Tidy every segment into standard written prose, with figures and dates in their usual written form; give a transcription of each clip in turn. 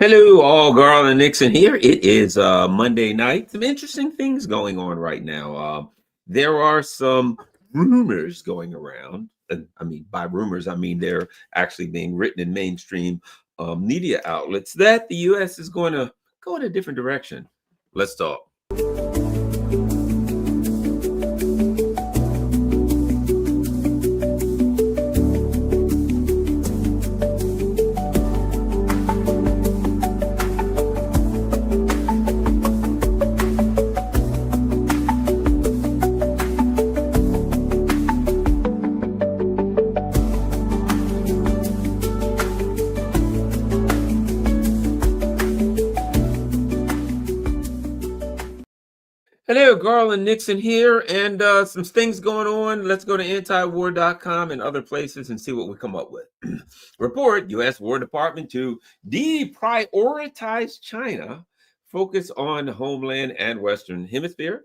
Hello, all Garland and Nixon here. It is Monday night. Some interesting things going on right now. There are some rumors going around. I mean, by rumors, I mean they're actually being written in mainstream media outlets that the U.S. is going to go in a different direction. Let's talk. Hello, Garland Nixon here, and some things going on. Let's go to antiwar.com and other places and see what we come up with. Report U.S. War Department to deprioritize China, focus on homeland and Western Hemisphere.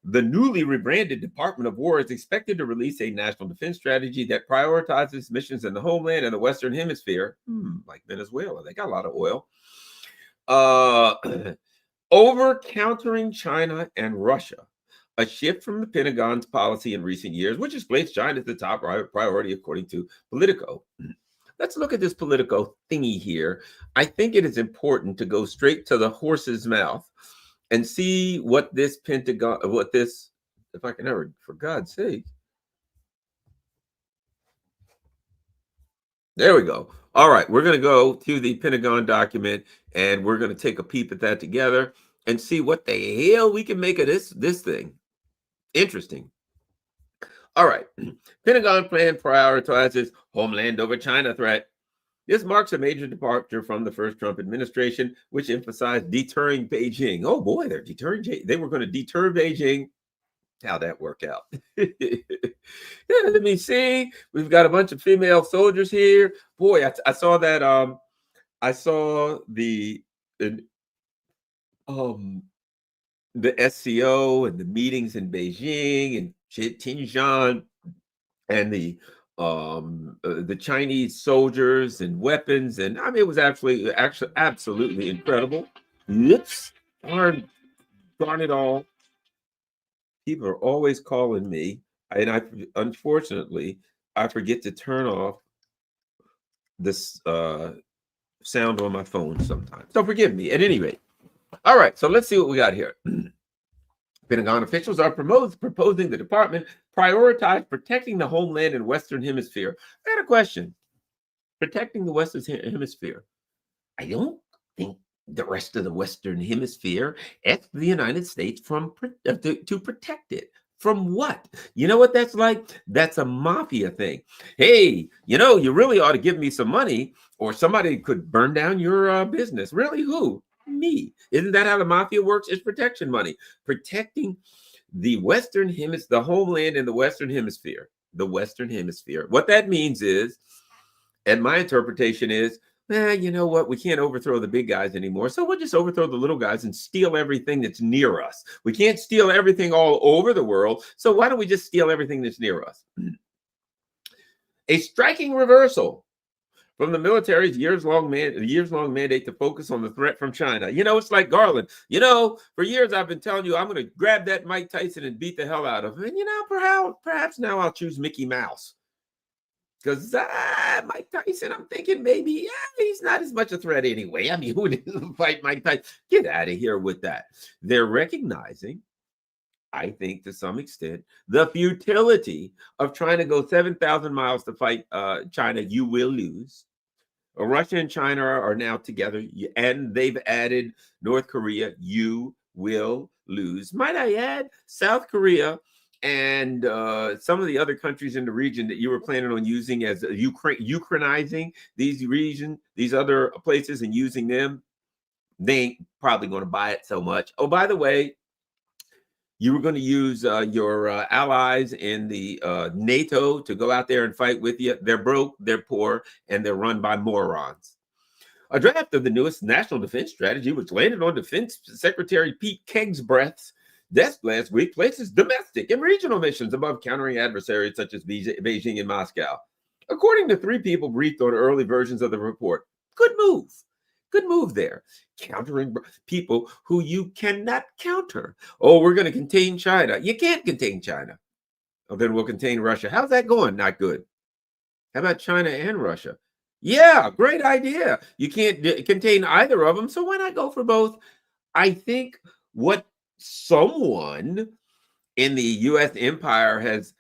The newly rebranded Department of War is expected to release a national defense strategy that prioritizes missions in the homeland and the Western Hemisphere, like Venezuela. They got a lot of oil. Over countering China and Russia, a shift from the Pentagon's policy in recent years, which has placed China as the top priority, according to Politico. Let's look at this Politico thingy here. I think it is important to go straight to the horse's mouth and see what this Pentagon, if I can ever, for God's sake. There we go. All right, we're going to go to the Pentagon document and we're going to take a peep at that together and see what the hell we can make of this thing. Interesting. All right. Pentagon plan prioritizes homeland over China threat. This marks a major departure from the first Trump administration, which emphasized deterring Beijing. Oh boy, they're deterring. They were going to deter Beijing. How'd that work out? Yeah, let me see. We've got a bunch of female soldiers here. Boy, I saw that. I saw the SCO and the meetings in Beijing and Xinjiang and the Chinese soldiers and weapons, and I mean it was actually absolutely incredible. Oops, darn it all. People are always calling me, and unfortunately I forget to turn off this sound on my phone sometimes. So forgive me. At any rate, all right. So let's see what we got here. Pentagon officials are proposing the department prioritize protecting the homeland and Western Hemisphere. I got a question. Protecting the Western Hemisphere. I don't think the rest of the Western Hemisphere asked the United States to protect it. From what? You know what that's like? That's a mafia thing. Hey, you really ought to give me some money or somebody could burn down your business. Really? Who? Me. Isn't that how the mafia works? It's protection money. Protecting the Western Hemisphere, the homeland in the Western Hemisphere. The Western Hemisphere. What that means is, and my interpretation is, you know what? We can't overthrow the big guys anymore. So we'll just overthrow the little guys and steal everything that's near us. We can't steal everything all over the world. So why don't we just steal everything that's near us? A striking reversal from the military's years-long mandate to focus on the threat from China. It's like Garland. For years I've been telling you I'm going to grab that Mike Tyson and beat the hell out of him. And perhaps now I'll choose Mickey Mouse. Because Mike Tyson, I'm thinking maybe he's not as much a threat anyway. I mean, who doesn't fight Mike Tyson? Get out of here with that. They're recognizing, I think to some extent, the futility of trying to go 7,000 miles to fight China. You will lose. Russia and China are now together, and they've added North Korea. You will lose. Might I add, South Korea and some of the other countries in the region that you were planning on using as Ukrainizing these other places and using them, they ain't probably going to buy it so much. Oh, by the way, you were going to use your allies in the NATO to go out there and fight with you. They're broke, they're poor, and they're run by morons. A draft of the newest national defense strategy, which landed on Defense Secretary Pete Kegsbreath's desk last week, places domestic and regional missions above countering adversaries such as Beijing and Moscow. According to three people briefed on early versions of the report, good move. Good move there. Countering people who you cannot counter. Oh, we're going to contain China. You can't contain China. Oh, then we'll contain Russia. How's that going? Not good. How about China and Russia? Yeah, great idea. You can't contain either of them, so why not go for both? I think what someone in the U.S. empire has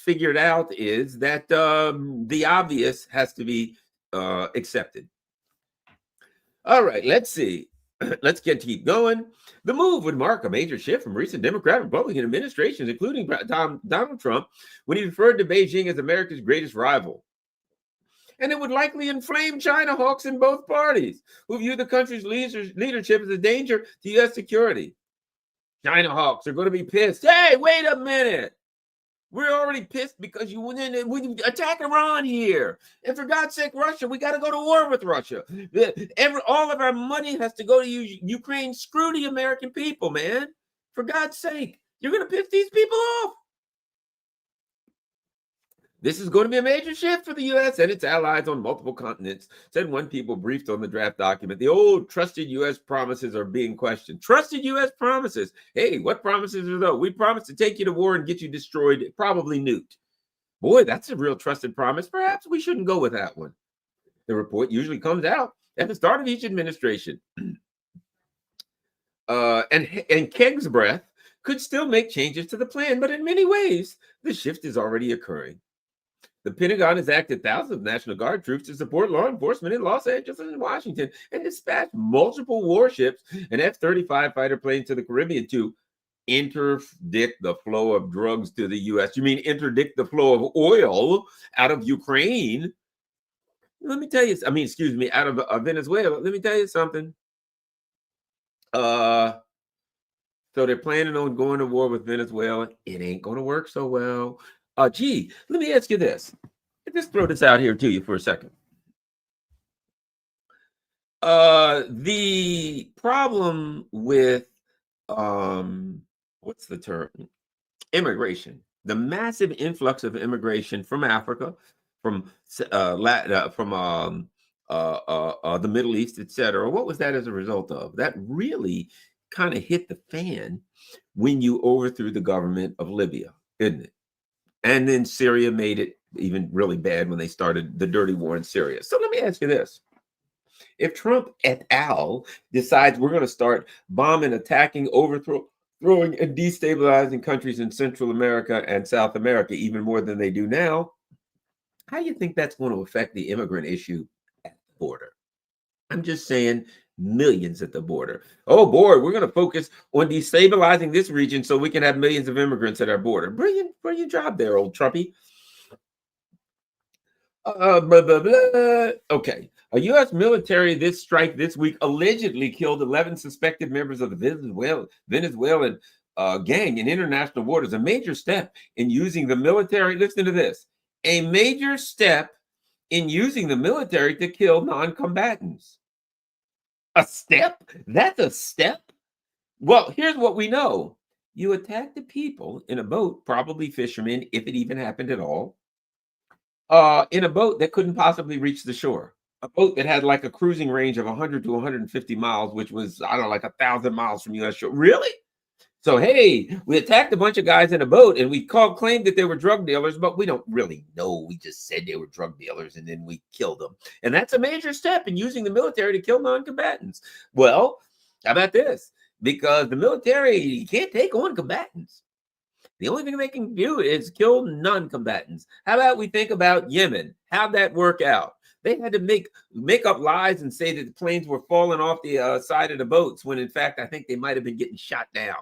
figured out is that the obvious has to be accepted. All right, let's see. Let's keep going. The move would mark a major shift from recent Democrat and Republican administrations, including Donald Trump, when he referred to Beijing as America's greatest rival. And it would likely inflame China hawks in both parties, who view the country's leadership as a danger to U.S. security. China hawks are going to be pissed. Hey, wait a minute. We're already pissed because you went in and we attack Iran here. And for God's sake, Russia, we got to go to war with Russia. All of our money has to go to Ukraine. Screw the American people, man. For God's sake, you're going to piss these people off. This is going to be a major shift for the U.S. and its allies on multiple continents, said one people briefed on the draft document. The old trusted U.S. promises are being questioned. Trusted U.S. promises. Hey, what promises are those? We promised to take you to war and get you destroyed, probably nuked. Boy, that's a real trusted promise. Perhaps we shouldn't go with that one. The report usually comes out at the start of each administration. And Keg's breath could still make changes to the plan, but in many ways, the shift is already occurring. The Pentagon has acted thousands of National Guard troops to support law enforcement in Los Angeles and Washington and dispatched multiple warships and F-35 fighter planes to the Caribbean to interdict the flow of drugs to the U.S. You mean interdict the flow of oil out of Ukraine? Let me tell you, out of Venezuela. Let me tell you something. So they're planning on going to war with Venezuela. It ain't going to work so well. Let me ask you this. Just throw this out here to you for a second. The problem with what's the term? Immigration. The massive influx of immigration from Africa, from the Middle East, etc. What was that as a result of? That really kind of hit the fan when you overthrew the government of Libya, didn't it? And then Syria made it even really bad when they started the dirty war in Syria. So let me ask you this. If Trump et al. Decides we're going to start bombing, attacking, overthrowing, and destabilizing countries in Central America and South America, even more than they do now, how do you think that's going to affect the immigrant issue at the border? I'm just saying, millions at the border. Oh boy, we're going to focus on destabilizing this region so we can have millions of immigrants at our border. Brilliant job there, old Trumpy. Okay. A U.S. military strike this week allegedly killed 11 suspected members of the Venezuelan gang in international waters. A major step in using the military. Listen to this. A major step in using the military to kill non-combatants. A step? That's a step? Well, here's what we know. You attack the people in a boat, probably fishermen, if it even happened at all, in a boat that couldn't possibly reach the shore. A boat that had like a cruising range of 100 to 150 miles, which was, I don't know, like 1,000 miles from U.S. shore. Really? So, hey, we attacked a bunch of guys in a boat and we claimed that they were drug dealers, but we don't really know. We just said they were drug dealers and then we killed them. And that's a major step in using the military to kill non-combatants. Well, how about this? Because the military can't take on combatants. The only thing they can do is kill non-combatants. How about we think about Yemen? How'd that work out? They had to make up lies and say that the planes were falling off the side of the boats when, in fact, I think they might have been getting shot down.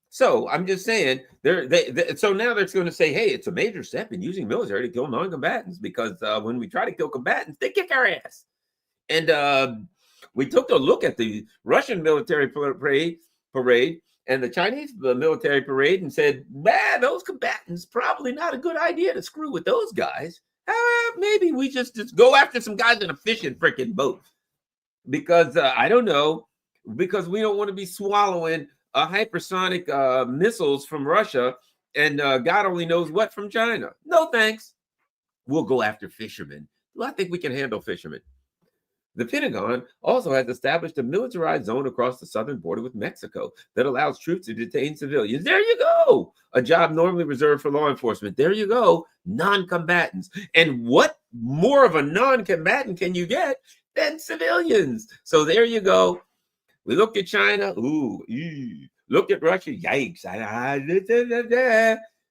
So I'm just saying, so now they're going to say, hey, it's a major step in using military to kill non-combatants because when we try to kill combatants, they kick our ass. And we took a look at the Russian military parade and the Chinese military parade and said, those combatants, probably not a good idea to screw with those guys. Maybe we just go after some guys in a fishing freaking boat. Because I don't know, because we don't want to be swallowing hypersonic missiles from Russia and God only knows what from China. No, thanks. We'll go after fishermen Well, I think we can handle fishermen. The Pentagon also has established a militarized zone across the southern border with Mexico that allows troops to detain civilians. There you go. A job normally reserved for law enforcement. There you go. Non-combatants. And what more of a non-combatant can you get than civilians? So there you go. We look at China. Ooh, ew. Look at Russia. Yikes.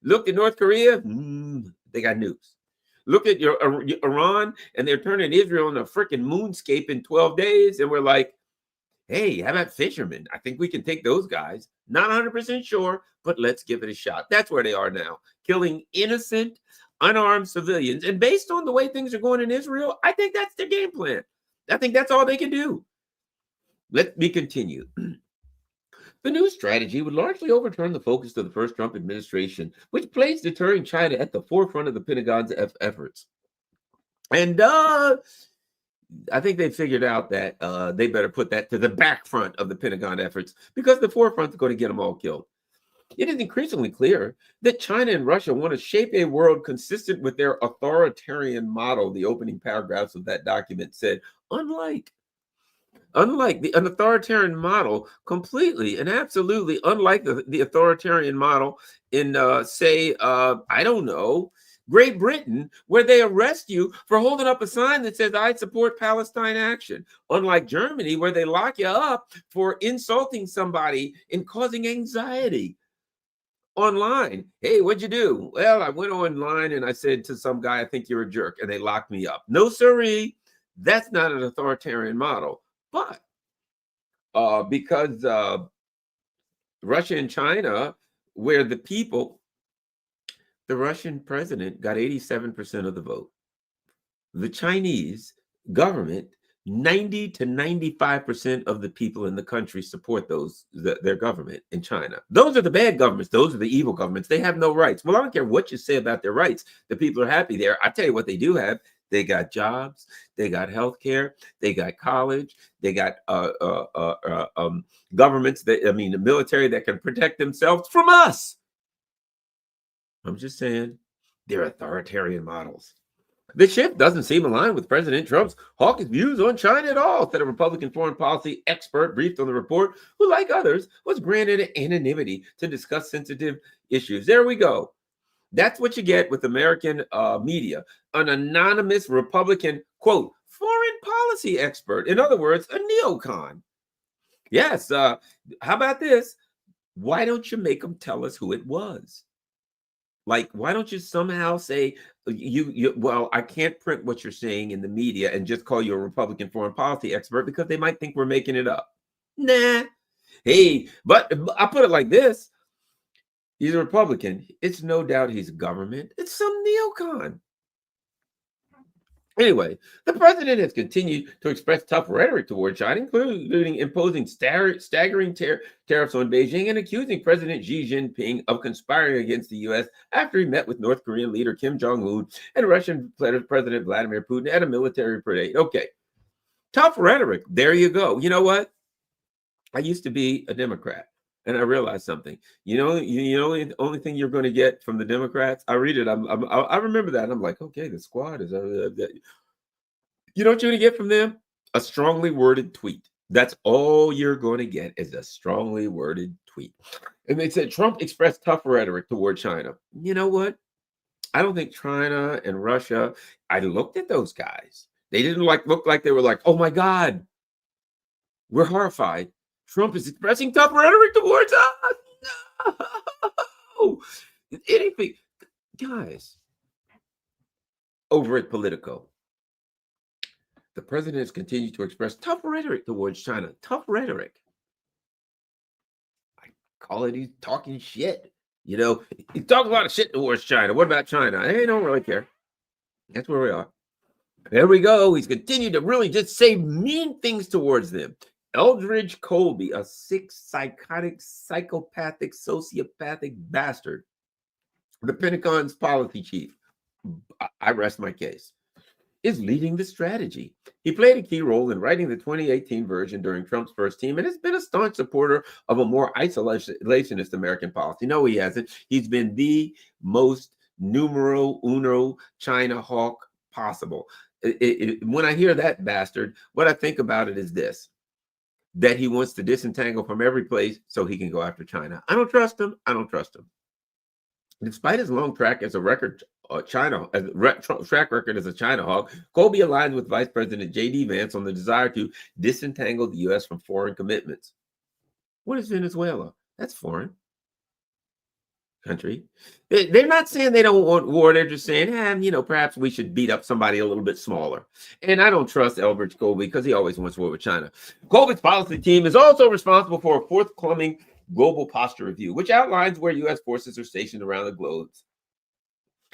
Look at North Korea. They got nukes. Look at your Iran, and they're turning Israel into a freaking moonscape in 12 days. And we're like, hey, how about fishermen? I think we can take those guys. Not 100% sure, but let's give it a shot. That's where they are now, killing innocent, unarmed civilians. And based on the way things are going in Israel, I think that's their game plan. I think that's all they can do. Let me continue. The new strategy would largely overturn the focus of the first Trump administration, which placed deterring China at the forefront of the Pentagon's efforts. And I think they figured out that they better put that to the back front of the Pentagon efforts, because the forefront is going to get them all killed. It is increasingly clear that China and Russia want to shape a world consistent with their authoritarian model. The opening paragraphs of that document said, unlike an authoritarian model, completely and absolutely unlike the authoritarian model in, I don't know, Great Britain, where they arrest you for holding up a sign that says, I support Palestine action. Unlike Germany, where they lock you up for insulting somebody and causing anxiety online. Hey, what'd you do? Well, I went online and I said to some guy, I think you're a jerk, and they locked me up. No, sirree, that's not an authoritarian model. But because Russia and China, where the Russian president got 87% of the vote. The Chinese government, 90 to 95% of the people in the country support their government in China. Those are the bad governments. Those are the evil governments. They have no rights. Well, I don't care what you say about their rights. The people are happy there. I tell you what they do have. They got jobs, they got health care, they got college, they got governments the military that can protect themselves from us. I'm just saying, they're authoritarian models. The shift doesn't seem aligned with President Trump's hawkish views on China at all, said a Republican foreign policy expert briefed on the report, who, like others, was granted anonymity to discuss sensitive issues. There we go. That's what you get with American media. An anonymous Republican, quote, foreign policy expert. In other words, a neocon. Yes. How about this? Why don't you make them tell us who it was? Like, why don't you somehow say, well, I can't print what you're saying in the media and just call you a Republican foreign policy expert, because they might think we're making it up. Nah. Hey, but I put it like this. He's a Republican. It's no doubt he's government. It's some neocon. Anyway, the president has continued to express tough rhetoric toward China, including imposing staggering tariffs on Beijing and accusing President Xi Jinping of conspiring against the U.S. after he met with North Korean leader Kim Jong-un and Russian President Vladimir Putin at a military parade. Okay, tough rhetoric. There you go. You know what? I used to be a Democrat. And I realized something. You know, the only thing you're going to get from the Democrats. I read it. I remember that. And I'm like, okay, the squad is. You know what you're going to get from them? A strongly worded tweet. That's all you're going to get, is a strongly worded tweet. And they said Trump expressed tough rhetoric toward China. You know what? I don't think China and Russia. I looked at those guys. They didn't look like they were like, oh my God, we're horrified. Trump is expressing tough rhetoric towards us. No. Anything. Guys, over at Politico, the president has continued to express tough rhetoric towards China. Tough rhetoric. I call it he's talking shit. You know, he talks a lot of shit towards China. What about China? They don't really care. That's where we are. There we go. He's continued to really just say mean things towards them. Eldridge Colby, a sick, psychotic, psychopathic, sociopathic bastard, the Pentagon's policy chief, I rest my case, is leading the strategy. He played a key role in writing the 2018 version during Trump's first term and has been a staunch supporter of a more isolationist American policy. No, he hasn't. He's been the most numero uno China hawk possible. When I hear that bastard, what I think about it is this: that he wants to disentangle from every place so he can go after China. I don't trust him. I don't trust him. Despite his long track as a record track record as a China hawk, Colby aligns with Vice President J.D. Vance on the desire to disentangle the U.S. from foreign commitments. What is Venezuela? That's foreign country. They're not saying they don't want war. They're just saying, perhaps we should beat up somebody a little bit smaller. And I don't trust Albert Colby because he always wants war with China. Colby's policy team is also responsible for a forthcoming global posture review, which outlines where U.S. forces are stationed around the globe,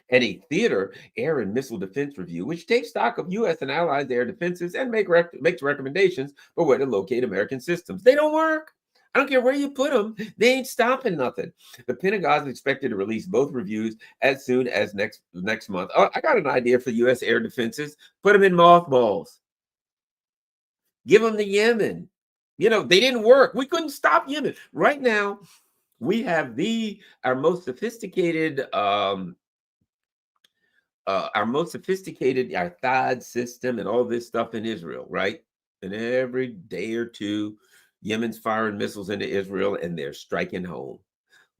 and a theater, air, and missile defense review, which takes stock of U.S. and allied air defenses and makes recommendations for where to locate American systems. They don't work. I don't care where you put them. They ain't stopping nothing. The Pentagon is expected to release both reviews as soon as next month. Oh, I got an idea for U.S. air defenses. Put them in mothballs. Give them to Yemen. They didn't work. We couldn't stop Yemen. Right now, we have our most sophisticated THAAD system and all this stuff in Israel, right? And every day or two, Yemen's firing missiles into Israel and they're striking home.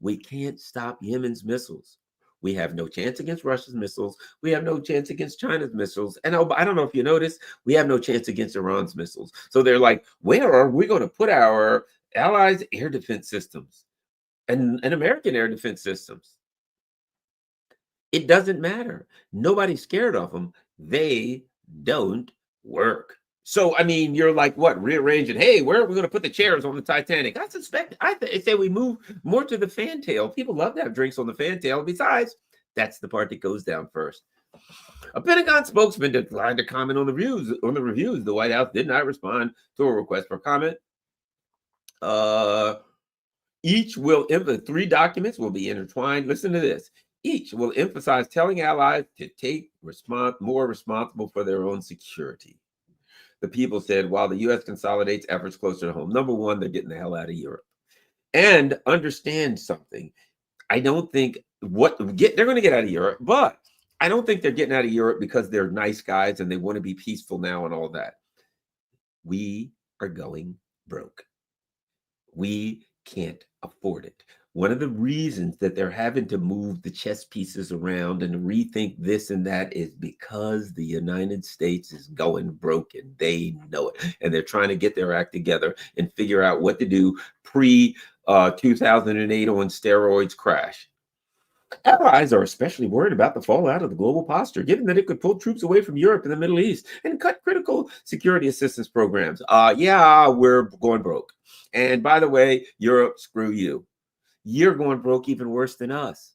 We can't stop Yemen's missiles. We have no chance against Russia's missiles. We have no chance against China's missiles. And I don't know if you noticed, we have no chance against Iran's missiles. So they're like, where are we going to put our allies' air defense systems and American air defense systems? It doesn't matter. Nobody's scared of them. They don't work. So, you're like, what, rearranging? Hey, where are we going to put the chairs on the Titanic? I say we move more to the fantail. People love to have drinks on the fantail. Besides, that's the part that goes down first. A Pentagon spokesman declined to comment on the reviews. The White House did not respond to a request for comment. Three documents will be intertwined. Listen to this. Each will emphasize telling allies to take more responsible for their own security. The people said, while the U.S. consolidates efforts closer to home, number one, they're getting the hell out of Europe. And understand something. I don't think they're going to get out of Europe, but I don't think they're getting out of Europe because they're nice guys and they want to be peaceful now and all that. We are going broke. We can't afford it. One of the reasons that they're having to move the chess pieces around and rethink this and that is because the United States is going broke and they know it. And they're trying to get their act together and figure out what to do pre-2008 on steroids crash. Allies are especially worried about the fallout of the global posture, given that it could pull troops away from Europe and the Middle East and cut critical security assistance programs. We're going broke. And by the way, Europe, screw you. You're going broke even worse than us.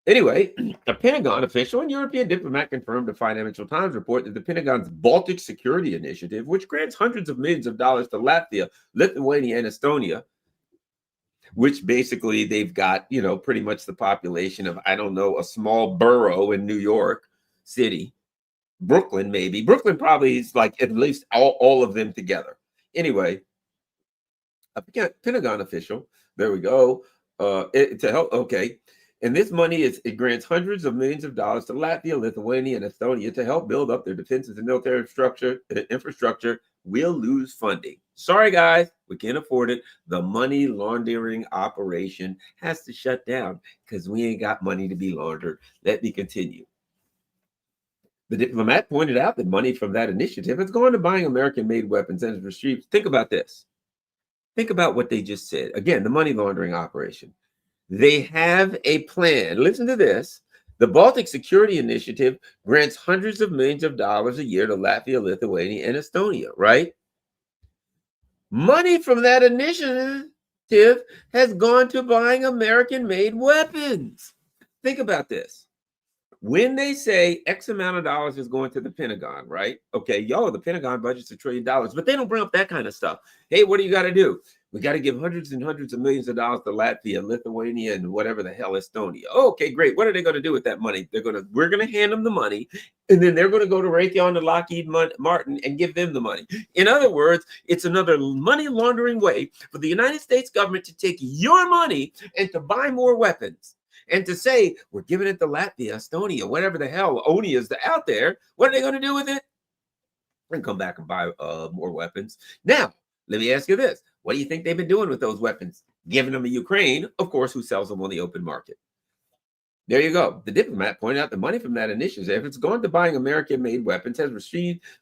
Anyway, a Pentagon official and European diplomat confirmed to Financial Times report that the Pentagon's Baltic Security Initiative, which grants hundreds of millions of dollars to Latvia, Lithuania, and Estonia, which basically they've got, pretty much the population of, a small borough in New York City, Brooklyn, maybe. Brooklyn probably is like at least all of them together. Anyway, a Pentagon official, there we go, to help, okay. And this money it grants hundreds of millions of dollars to Latvia, Lithuania, and Estonia to help build up their defenses and military infrastructure. We'll lose funding. Sorry, guys, we can't afford it. The money laundering operation has to shut down because we ain't got money to be laundered. Let me continue. The diplomat pointed out that money from that initiative has gone to buying American-made weapons and restrictions. Think about this. Think about what they just said. Again, the money laundering operation. They have a plan. Listen to this. The Baltic Security Initiative grants hundreds of millions of dollars a year to Latvia, Lithuania, and Estonia, right? Money from that initiative has gone to buying American-made weapons. Think about this. When they say X amount of dollars is going to the Pentagon, right? Okay, the Pentagon budget's $1 trillion, but they don't bring up that kind of stuff. Hey, what do you got to do? We got to give hundreds and hundreds of millions of dollars to Latvia, Lithuania, and whatever the hell, Estonia. Oh, okay, great. What are they going to do with that money? We're going to hand them the money, and then they're going to go to Raytheon and Lockheed Martin and give them the money. In other words, it's another money laundering way for the United States government to take your money and to buy more weapons. And to say we're giving it to Latvia, Estonia, whatever the hell Oni is out there, what are they going to do with it? And come back and buy more weapons. Now, let me ask you this. What do you think they've been doing with those weapons? Giving them to Ukraine, of course, who sells them on the open market. There you go. The diplomat pointed out the money from that initiative, if it's gone to buying American-made weapons, has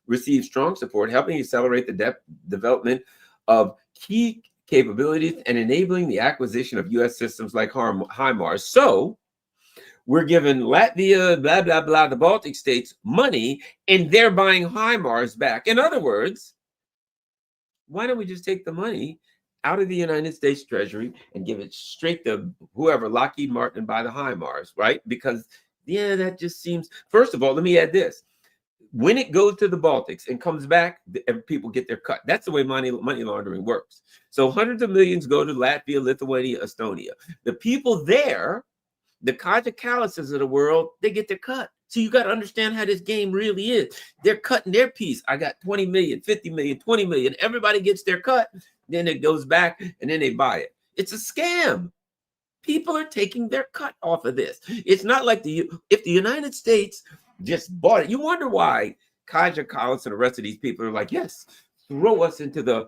received strong support, helping accelerate the development of key capabilities and enabling the acquisition of U.S. systems like HIMARS. So we're giving Latvia, blah, blah, blah, the Baltic states money, and they're buying HIMARS back. In other words, why don't we just take the money out of the United States Treasury and give it straight to whoever, Lockheed Martin, and buy the HIMARS, right? Because, yeah, that just seems, first of all, let me add this. When it goes to the Baltics and comes back, people get their cut. That's the way money laundering works. So hundreds of millions go to Latvia, Lithuania, Estonia. The people there, the Kaja Kallises of the world, they get their cut. So you got to understand how this game really is. They're cutting their piece. I got 20 million, 50 million, 20 million. Everybody gets their cut. Then it goes back and then they buy it. It's a scam. People are taking their cut off of this. It's not like if the United States just bought it. You wonder why Kaja Kallis and the rest of these people are like, yes, throw us into the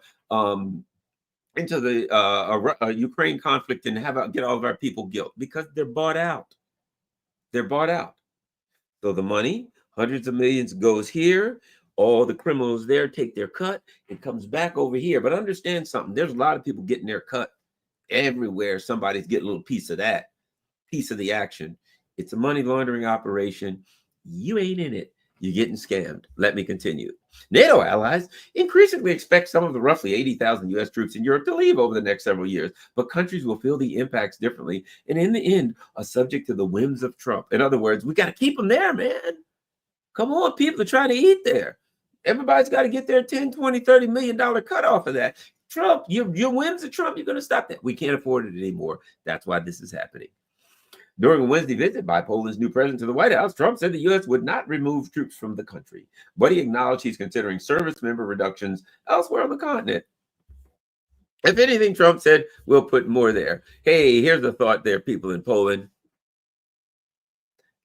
Ukraine conflict and get all of our people guilt, because they're bought out. They're bought out. So the money, hundreds of millions, goes here. All the criminals there take their cut. It comes back over here. But understand something. There's a lot of people getting their cut everywhere. Somebody's getting a little piece of that, piece of the action. It's a money laundering operation. You ain't in it. You're getting scammed. Let me continue. NATO allies increasingly expect some of the roughly 80,000 U.S. troops in Europe to leave over the next several years, but countries will feel the impacts differently and in the end are subject to the whims of Trump. In other words, we got to keep them there, man. Come on, people are trying to eat there. Everybody's got to get their 10, 20, $30 million cut off of that. Trump, your whims of Trump, you're going to stop that. We can't afford it anymore. That's why this is happening. During a Wednesday visit by Poland's new president to the White House, Trump said the U.S. would not remove troops from the country, but he acknowledged he's considering service member reductions elsewhere on the continent. If anything, Trump said, we'll put more there. Hey, here's a thought there, people in Poland.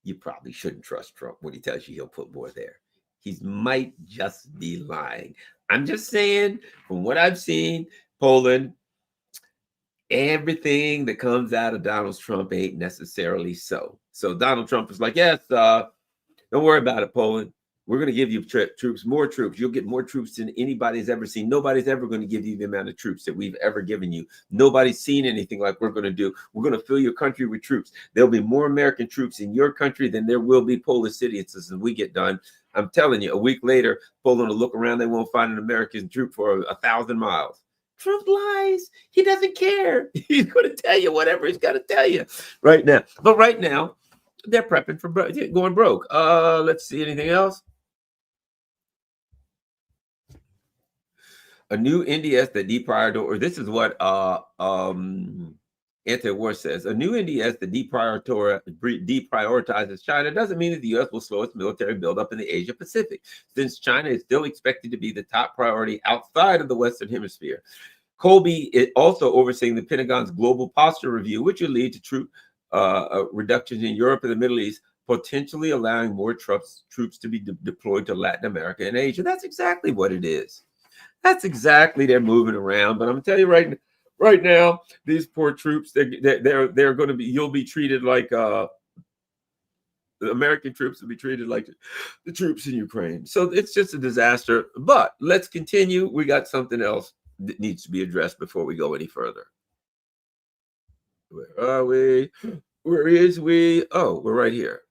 You probably shouldn't trust Trump when he tells you he'll put more there. He might just be lying. I'm just saying, from what I've seen, Poland, everything that comes out of Donald Trump ain't necessarily so. So Donald Trump is like, yes, don't worry about it, Poland. We're going to give you troops, more troops. You'll get more troops than anybody's ever seen. Nobody's ever going to give you the amount of troops that we've ever given you. Nobody's seen anything like we're going to do. We're going to fill your country with troops. There'll be more American troops in your country than there will be Polish citizens when we get done. I'm telling you, a week later, Poland will look around. They won't find an American troop for 1,000 miles. Trump lies. He doesn't care. He's going to tell you whatever he's got to tell you right now. But right now, they're prepping for going broke. Let's see, anything else? A new NDS that deprioritizes, or this is what anti-war says, a new NDS that deprioritizes China doesn't mean that the U.S. will slow its military buildup in the Asia Pacific, since China is still expected to be the top priority outside of the Western Hemisphere. Colby is also overseeing the Pentagon's global posture review, which will lead to troop reductions in Europe and the Middle East, potentially allowing more troops to be deployed to Latin America and Asia. That's exactly what it is. That's exactly, they're moving around. But I'm gonna tell you right now, these poor troops, they're going to be, you'll be treated like the American troops will be treated like the troops in Ukraine. So it's just a disaster. But let's continue. We got something else that needs to be addressed before we go any further. Where are we? Where is we? Oh, we're right here.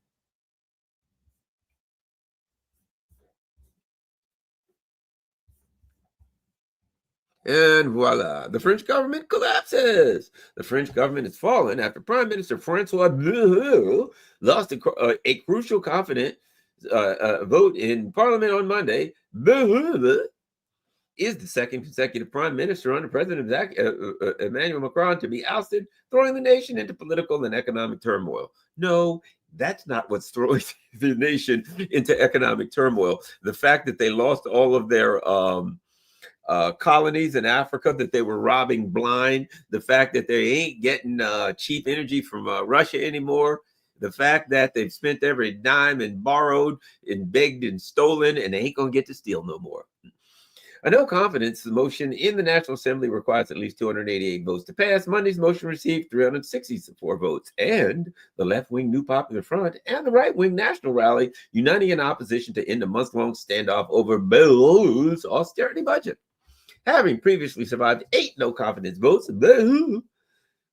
And voila, the French government collapses. The French government has fallen after Prime Minister Francois lost a crucial confidence vote in Parliament on Monday. Is the second consecutive prime minister under President Emmanuel Macron to be ousted, throwing the nation into political and economic turmoil. No, that's not what's throwing the nation into economic turmoil. The fact that they lost all of their colonies in Africa that they were robbing blind, the fact that they ain't getting cheap energy from Russia anymore, the fact that they've spent every dime and borrowed and begged and stolen, and they ain't going to get to steal no more. A no confidence motion in the National Assembly requires at least 288 votes to pass. Monday's motion received 364 votes, and the left-wing New Popular Front and the right-wing National Rally uniting in opposition to end a month-long standoff over Bell's austerity budget. Having previously survived 8 no confidence votes, Bell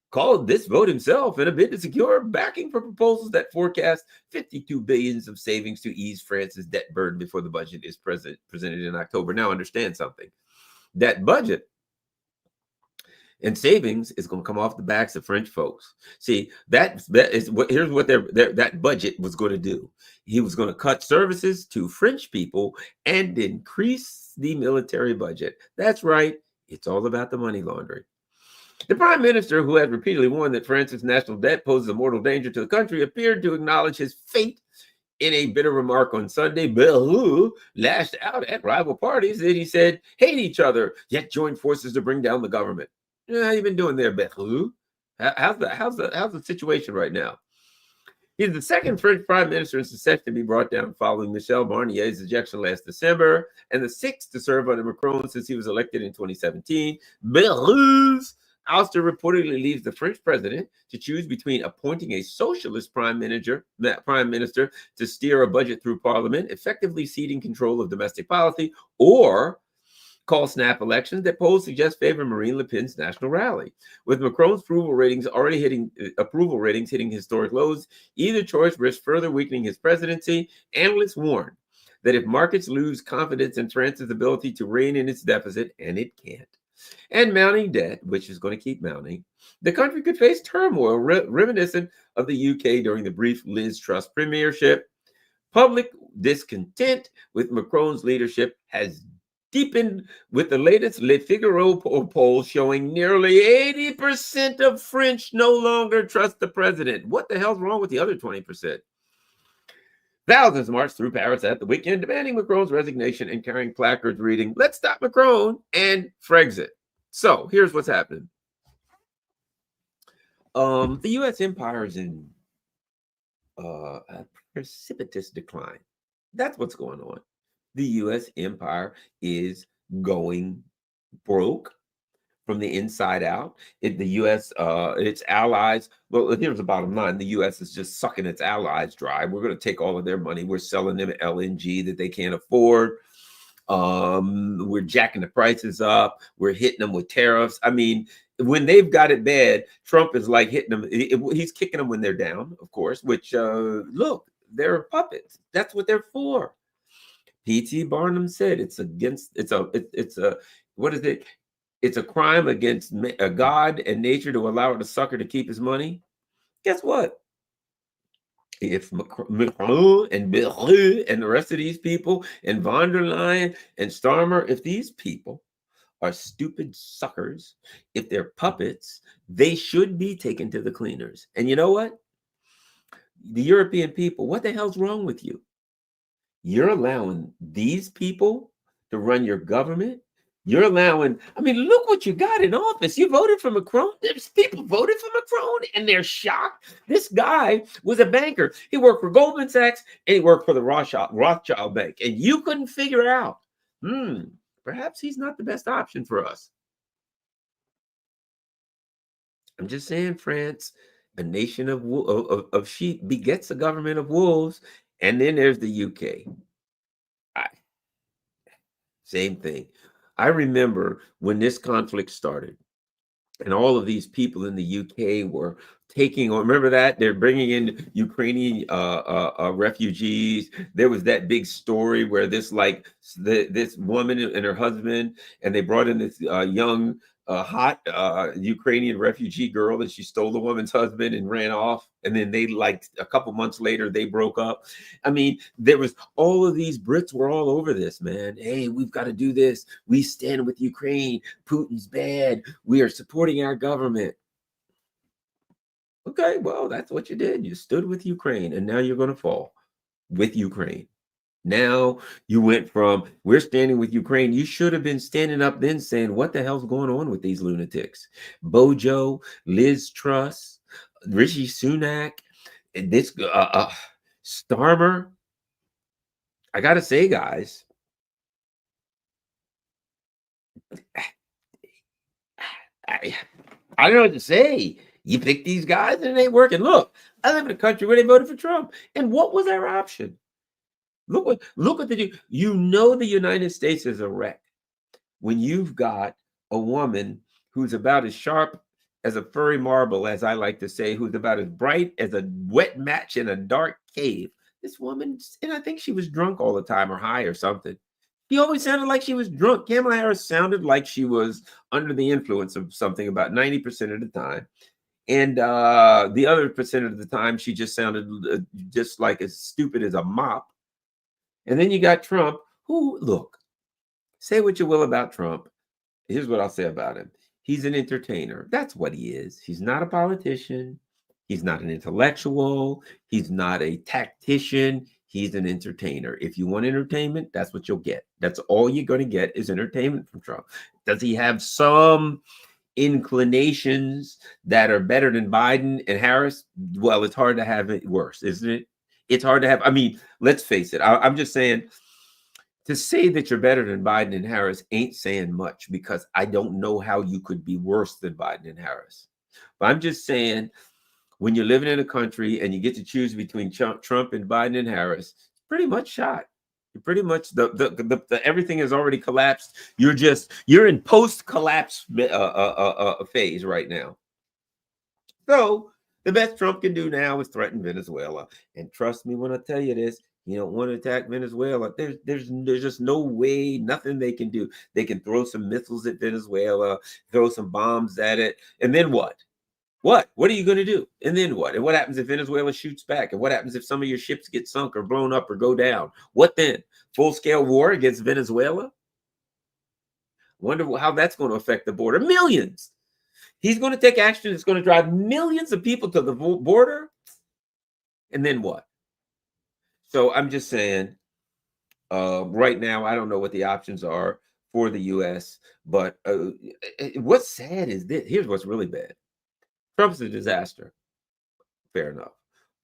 called this vote himself in a bid to secure backing for proposals that forecast 52 billion of savings to ease France's debt burden before the budget is presented in October. Now understand something. That budget and savings is going to come off the backs of French folks. See, that is what here's what that budget was going to do. He was going to cut services to French people and increase the military budget. That's right. It's all about the money laundering. The prime minister, who had repeatedly warned that France's national debt poses a mortal danger to the country, appeared to acknowledge his fate in a bitter remark on Sunday. Bell lashed out at rival parties that he said hate each other, yet joined forces to bring down the government. How you been doing there, Bell? How's the situation right now? He's the second French prime minister in succession to be brought down following Michel Barnier's ejection last December, and the sixth to serve under Macron since he was elected in 2017. Bell's ouster reportedly leaves the French president to choose between appointing a socialist prime minister to steer a budget through parliament, effectively ceding control of domestic policy, or call snap elections that polls suggest favor Marine Le Pen's national rally. With Macron's approval ratings hitting historic lows, either choice risks further weakening his presidency. Analysts warn that if markets lose confidence in France's ability to rein in its deficit, and it can't, and mounting debt, which is going to keep mounting, the country could face turmoil reminiscent of the UK during the brief Liz Truss premiership. Public discontent with Macron's leadership has deepened, with the latest Le Figaro poll showing nearly 80% of French no longer trust the president. What the hell's wrong with the other 20%? Thousands marched through Paris at the weekend, demanding Macron's resignation and carrying placards reading, "Let's stop Macron" and Frexit. So here's what's happening. The U.S. empire is in a precipitous decline. That's what's going on. The U.S. empire is going broke from the inside out. The U.S., its allies, well, here's the bottom line. The U.S. is just sucking its allies dry. We're going to take all of their money. We're selling them LNG that they can't afford. We're jacking the prices up. We're hitting them with tariffs. I mean, when they've got it bad, Trump is like hitting them. He's kicking them when they're down, of course, which, look, they're puppets. That's what they're for. P.T. Barnum said it's a crime against God and nature to allow a sucker to keep his money. Guess what? If Macron and Berru and the rest of these people and von der Leyen and Starmer, if these people are stupid suckers, if they're puppets, they should be taken to the cleaners. And you know what? The European people, what the hell's wrong with you? You're allowing these people to run your government. You're allowing, I mean, look what you got in office. You voted for Macron. There's people voted for Macron and they're shocked. This guy was a banker. He worked for Goldman Sachs and he worked for the Rothschild Bank. And you couldn't figure out, perhaps he's not the best option for us. I'm just saying, France, a nation of sheep begets a government of wolves. And then there's the UK. Same thing. I remember when this conflict started and all of these people in the UK were taking on, remember that? They're bringing in Ukrainian refugees. There was that big story where this woman and her husband, and they brought in this young, hot Ukrainian refugee girl, and she stole the woman's husband and ran off. And then they, like, a couple months later, they broke up. I mean, there was all of these Brits were all over this, man. Hey, we've got to do this. We stand with Ukraine. Putin's bad. We are supporting our government. Okay, well, that's what you did. You stood with Ukraine, and now you're going to fall with Ukraine. Now you went from we're standing with Ukraine. You should have been standing up then saying, what the hell's going on with these lunatics? Bojo, Liz Truss, Rishi Sunak, and this Starmer. I gotta say, guys, I, I don't know what to say. You pick these guys and it ain't working. Look, I live in a country where they voted for Trump. And what was our option? Look what they do. You know the United States is a wreck when you've got a woman who's about as sharp as a furry marble, as I like to say, who's about as bright as a wet match in a dark cave. This woman, and I think she was drunk all the time or high or something. He always sounded like she was drunk. Kamala Harris sounded like she was under the influence of something about 90% of the time. And the other percent of the time, she just sounded just like as stupid as a mop. And then you got Trump, who, look, say what you will about Trump. Here's what I'll say about him. He's an entertainer. That's what he is. He's not a politician. He's not an intellectual. He's not a tactician. He's an entertainer. If you want entertainment, that's what you'll get. That's all you're going to get is entertainment from Trump. Does he have some inclinations that are better than Biden and Harris? Well, it's hard to have it worse, isn't it? It's hard to have. I mean, let's face it. I'm just saying, to say that you're better than Biden and Harris ain't saying much, because I don't know how you could be worse than Biden and Harris. But I'm just saying, when you're living in a country and you get to choose between Trump and Biden and Harris, it's pretty much shot. You're pretty much the everything has already collapsed. You're in post-collapse phase right now. So the best Trump can do now is threaten Venezuela. And trust me when I tell you this, you don't want to attack Venezuela. There's just no way, nothing they can do. They can throw some missiles at Venezuela, throw some bombs at it, and then what? What are you going to do? And then what? And what happens if Venezuela shoots back? And what happens if some of your ships get sunk or blown up or go down? What then? Full-scale war against Venezuela? Wonder how that's going to affect the border. Millions. He's going to take action that's going to drive millions of people to the border. And then what? So I'm just saying, right now, I don't know what the options are for the U.S. But what's sad is this. Here's what's really bad. Trump's a disaster. Fair enough.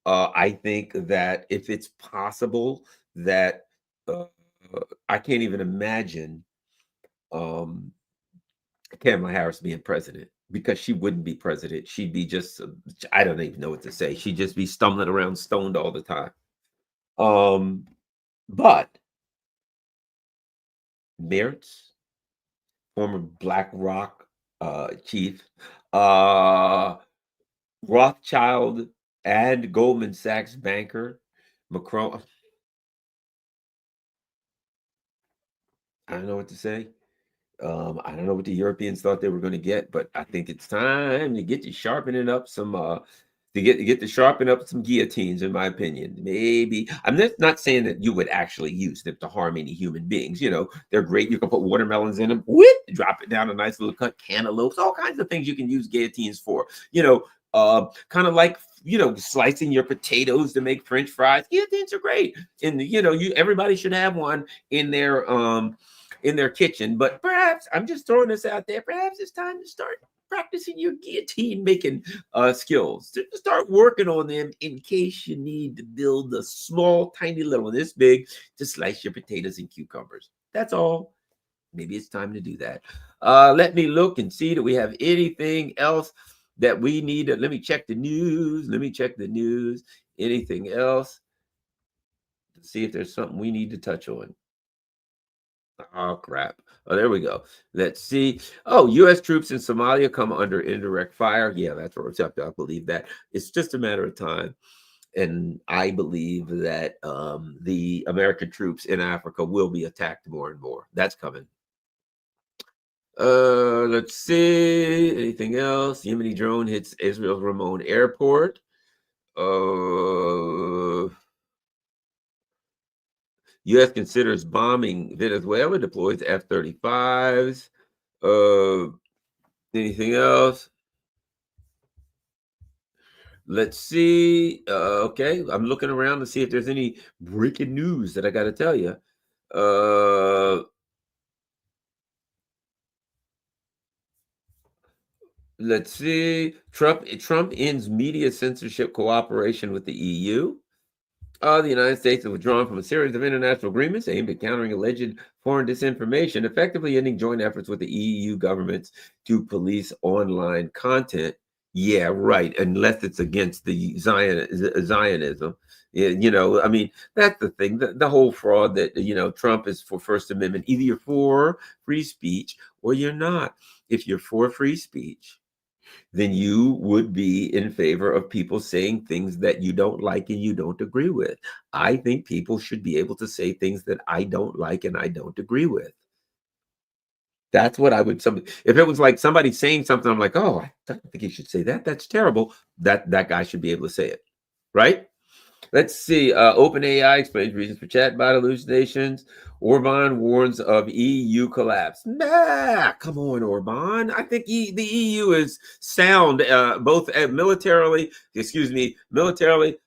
I think that if it's possible that I can't even imagine Kamala Harris being president, because she wouldn't be president. She'd be just, I don't even know what to say. She'd just be stumbling around stoned all the time. But Mertz, former BlackRock chief, Rothschild and Goldman Sachs banker, Macron. I don't know what to say. I don't know what the Europeans thought they were going to get, but I think it's time to get to sharpening up some to sharpen up some guillotines, in my opinion. Maybe I'm not saying that you would actually use them to harm any human beings. You know, they're great. You can put watermelons in them, whip, drop it down a nice little cut, cantaloupes, all kinds of things you can use guillotines for. You know, kind of like, you know, slicing your potatoes to make French fries. Guillotines are great, and you know, everybody should have one in their kitchen. But perhaps I'm just throwing this out there. Perhaps it's time to start practicing your guillotine making skills. To start working on them in case you need to build a small, tiny little one this big to slice your potatoes and cucumbers. That's all. Maybe it's time to do that. Let me look and see that we have anything else that we need. Let me check the news. Anything else? Let's see if there's something we need to touch on. Oh, crap. Oh, there we go. Let's see. Oh, U.S. troops in Somalia come under indirect fire. Yeah, that's what's up. I believe that. It's just a matter of time. And I believe that the American troops in Africa will be attacked more and more. That's coming. Let's see. Anything else? Yemeni drone hits Israel's Ramon airport. U.S. considers bombing Venezuela, deploys F-35s. Anything else? Let's see. Okay, I'm looking around to see if there's any breaking news that I got to tell you. Uh, let's see. Trump ends media censorship cooperation with the EU. The United States has withdrawn from a series of international agreements aimed at countering alleged foreign disinformation, effectively ending joint efforts with the EU governments to police online content. Yeah, right. Unless it's against the Zionism. Yeah, I mean, that's the thing. The whole fraud that, Trump is for First Amendment. Either you're for free speech or you're not. If you're for free speech, then you would be in favor of people saying things that you don't like and you don't agree with. I think people should be able to say things that I don't like and I don't agree with. That's what I would. If it was like somebody saying something, I'm like, oh, I don't think you should say that. That's terrible. That guy should be able to say it, right? Let's see. OpenAI explains reasons for chatbot hallucinations. Orban warns of EU collapse. Nah, come on, Orban. I think the EU is sound, both militarily,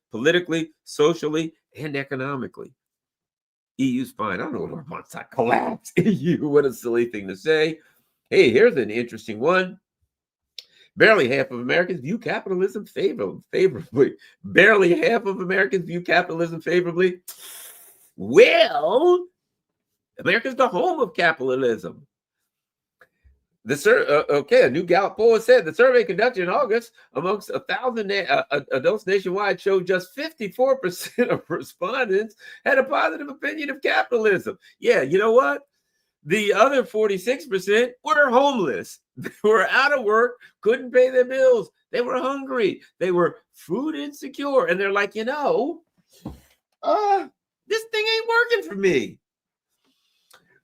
politically, socially, and economically. EU's fine. I don't know what Orban's not collapse. EU, what a silly thing to say. Hey, here's an interesting one. Barely half of Americans view capitalism favorably. Barely half of Americans view capitalism favorably. Well, America's the home of capitalism. A new Gallup poll said the survey conducted in August amongst 1,000 adults nationwide showed just 54% of respondents had a positive opinion of capitalism. Yeah, you know what? The other 46% were homeless. They were out of work, couldn't pay their bills. They were hungry. They were food insecure. And they're like, this thing ain't working for me.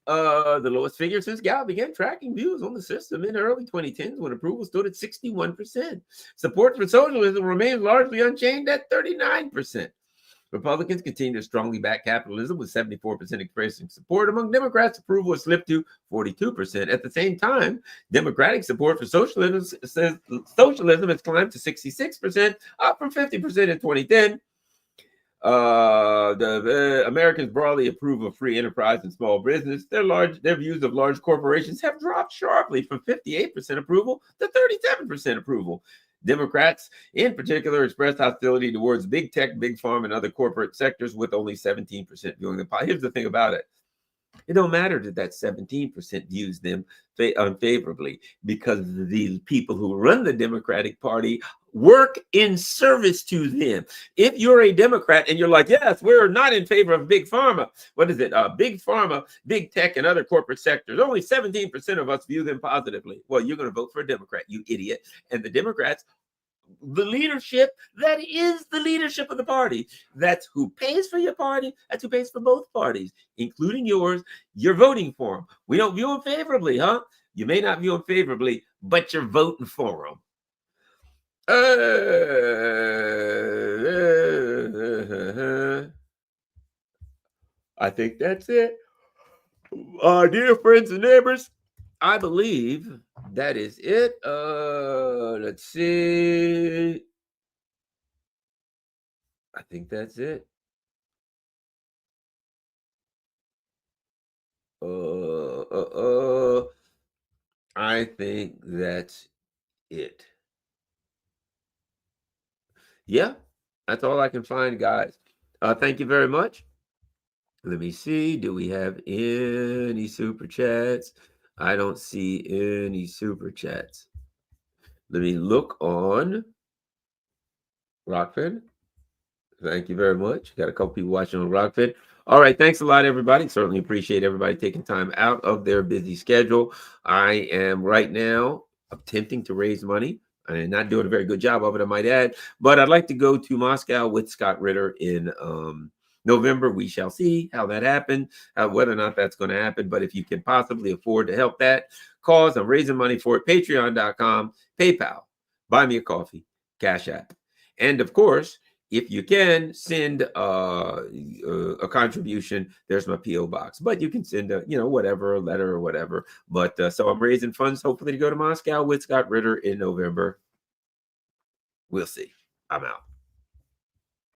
The lowest figure since Gallup began tracking views on the system in the early 2010s when approval stood at 61%. Support for socialism remains largely unchanged at 39%. Republicans continue to strongly back capitalism, with 74% expressing support. Among Democrats, approval has slipped to 42%. At the same time, Democratic support for socialism has climbed to 66%, up from 50% in 2010. The Americans broadly approve of free enterprise and small business. Their views of large corporations have dropped sharply from 58% approval to 37% approval. Democrats, in particular, expressed hostility towards big tech, big farm, and other corporate sectors, with only 17% viewing them. Here's the thing about it. It don't matter that 17% views them unfavorably, because the people who run the Democratic Party work in service to them. If you're a Democrat and you're like, yes, we're not in favor of big pharma. What is it? Big pharma, big tech, and other corporate sectors. Only 17% of us view them positively. Well, you're going to vote for a Democrat, you idiot. And the Democrats, the leadership, that is the leadership of the party. That's who pays for your party. That's who pays for both parties, including yours. You're voting for them. We don't view them favorably, huh? You may not view them favorably, but you're voting for them. I think that's it. Dear friends and neighbors, I believe that is it. Let's see. I think that's it. I think that's it. Yeah, that's all I can find, guys. Thank you very much. Let me see. Do we have any super chats? I don't see any super chats. Let me look on Rockfin. Thank you very much. Got a couple people watching on Rockfin. All right. Thanks a lot, everybody. Certainly appreciate everybody taking time out of their busy schedule. I am right now attempting to raise money. I'm not doing a very good job of it, I might add. But I'd like to go to Moscow with Scott Ritter in November. We shall see how that happens, whether or not that's going to happen. But if you can possibly afford to help that cause, I'm raising money for it. Patreon.com, PayPal, Buy Me a Coffee, Cash App. And of course, if you can send a contribution, there's my PO box. But you can send a letter or whatever. But so I'm raising funds, hopefully, to go to Moscow with Scott Ritter in November. We'll see. I'm out.